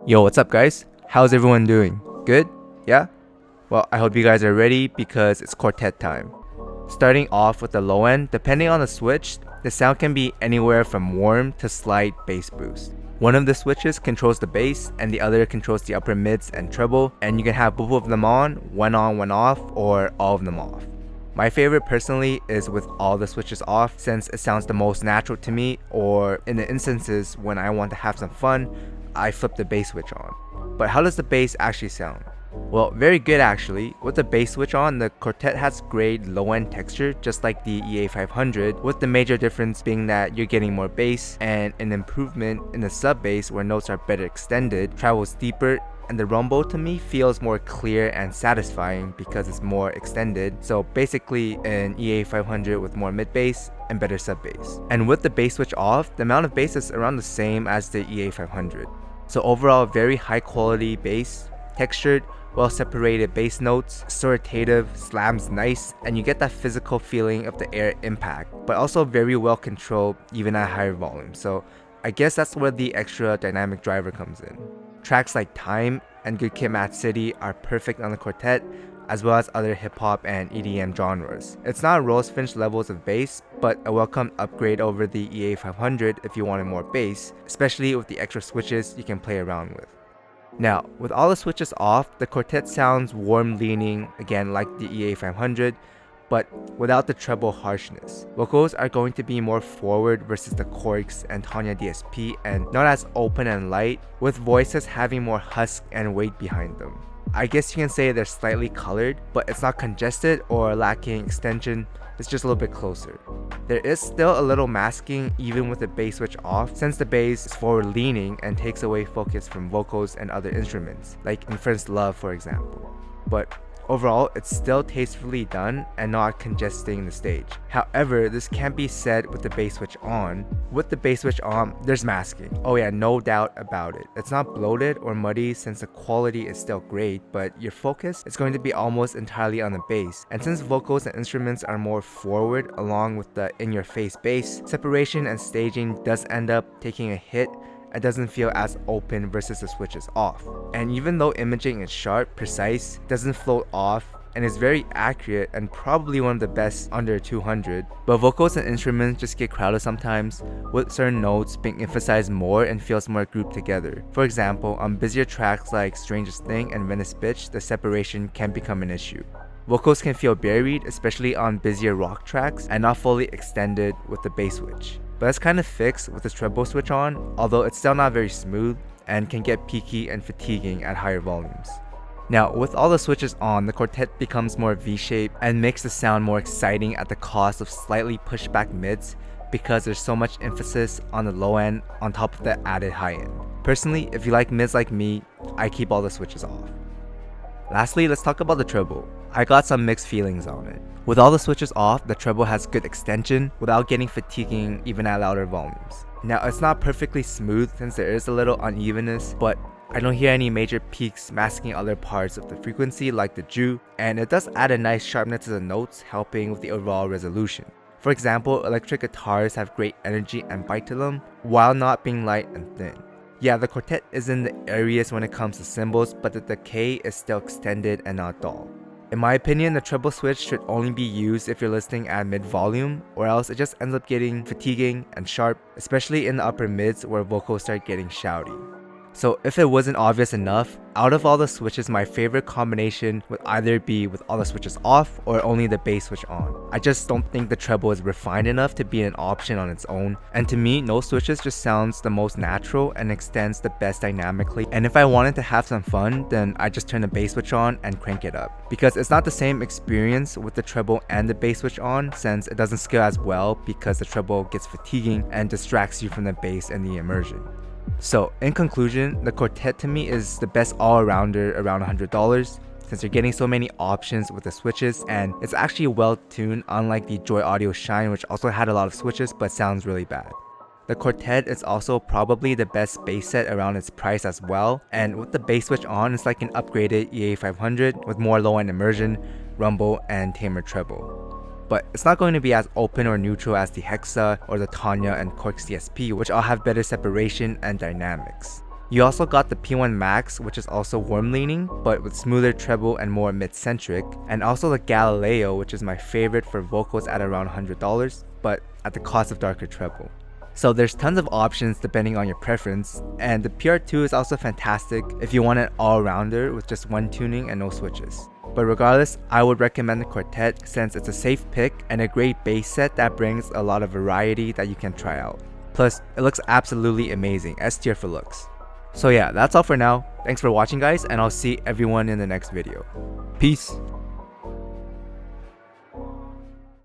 Yo, what's up guys? How's everyone doing? Good? Yeah? Well, I hope you guys are ready because it's quartet time. Starting off with the low end, depending on the switch, the sound can be anywhere from warm to slight bass boost. One of the switches controls the bass and the other controls the upper mids and treble, and you can have both of them on, one off, or all of them off. My favorite personally is with all the switches off since it sounds the most natural to me, or in the instances when I want to have some fun, I flip the bass switch on. But how does the bass actually sound? Well, very good actually. With the bass switch on, the Quartet has great low-end texture just like the EA500, with the major difference being that you're getting more bass and an improvement in the sub-bass where notes are better extended, travels deeper, and the rumble to me feels more clear and satisfying because it's more extended. So basically an EA500 with more mid-bass and better sub-bass. And with the bass switch off, the amount of bass is around the same as the EA500. So overall, very high quality bass, textured, well separated bass notes, authoritative, slams nice, and you get that physical feeling of the air impact, but also very well controlled even at higher volume. So I guess that's where the extra dynamic driver comes in. Tracks like Time and Good Kid Mad City are perfect on the Quartet, as well as other hip hop and EDM genres. It's not Rose Finch levels of bass, but a welcome upgrade over the EA500 if you wanted more bass, especially with the extra switches you can play around with. Now, with all the switches off, the Quartet sounds warm leaning, again like the EA500, but without the treble harshness. Vocals are going to be more forward versus the Corks and Tanya DSP, and not as open and light, with voices having more husk and weight behind them. I guess you can say they're slightly colored, but it's not congested or lacking extension, it's just a little bit closer. There is still a little masking even with the bass switch off, since the bass is forward leaning and takes away focus from vocals and other instruments, like in First Love for example. But overall, it's still tastefully done and not congesting the stage. However, this can't be said with the bass switch on. With the bass switch on, there's masking. Oh yeah, no doubt about it. It's not bloated or muddy since the quality is still great, but your focus is going to be almost entirely on the bass. And since vocals and instruments are more forward along with the in-your-face bass, separation and staging does end up taking a hit. It doesn't feel as open versus the switches off. And even though imaging is sharp, precise, doesn't float off, and is very accurate and probably one of the best under 200, but vocals and instruments just get crowded sometimes, with certain notes being emphasized more and feels more grouped together. For example, on busier tracks like Strangest Thing and Venice Bitch, the separation can become an issue. Vocals can feel buried, especially on busier rock tracks, and not fully extended with the bass switch. But that's kind of fixed with the treble switch on, although it's still not very smooth and can get peaky and fatiguing at higher volumes. Now, with all the switches on, the Quartet becomes more V-shaped and makes the sound more exciting at the cost of slightly pushed back mids because there's so much emphasis on the low end on top of the added high end. Personally, if you like mids like me, I keep all the switches off. Lastly, let's talk about the treble. I got some mixed feelings on it. With all the switches off, the treble has good extension without getting fatiguing even at louder volumes. Now, it's not perfectly smooth since there is a little unevenness, but I don't hear any major peaks masking other parts of the frequency like the Jew, and it does add a nice sharpness to the notes, helping with the overall resolution. For example, electric guitars have great energy and bite to them, while not being light and thin. Yeah, the Quartet is in the areas when it comes to cymbals, but the decay is still extended and not dull. In my opinion, the treble switch should only be used if you're listening at mid-volume, or else it just ends up getting fatiguing and sharp, especially in the upper mids where vocals start getting shouty. So if it wasn't obvious enough, out of all the switches, my favorite combination would either be with all the switches off or only the bass switch on. I just don't think the treble is refined enough to be an option on its own, and to me, no switches just sounds the most natural and extends the best dynamically. And if I wanted to have some fun, then I just turn the bass switch on and crank it up. Because it's not the same experience with the treble and the bass switch on, since it doesn't scale as well because the treble gets fatiguing and distracts you from the bass and the immersion. So in conclusion, the Quartet to me is the best all-arounder around $100 since you're getting so many options with the switches, and it's actually well tuned unlike the Joy Audio Shine, which also had a lot of switches but sounds really bad. The Quartet is also probably the best bass set around its price as well, and with the bass switch on, it's like an upgraded EA500 with more low-end immersion, rumble, and tamer treble. But it's not going to be as open or neutral as the Hexa or the Tanya and Corks DSP, which all have better separation and dynamics. You also got the P1 Max, which is also warm leaning, but with smoother treble and more mid-centric, and also the Galileo, which is my favorite for vocals at around $100, but at the cost of darker treble. So there's tons of options depending on your preference, and the PR2 is also fantastic if you want an all-rounder with just one tuning and no switches. But regardless, I would recommend the Quartet since it's a safe pick and a great bass set that brings a lot of variety that you can try out. Plus, it looks absolutely amazing, S tier for looks. So yeah, that's all for now. Thanks for watching guys, and I'll see everyone in the next video. Peace!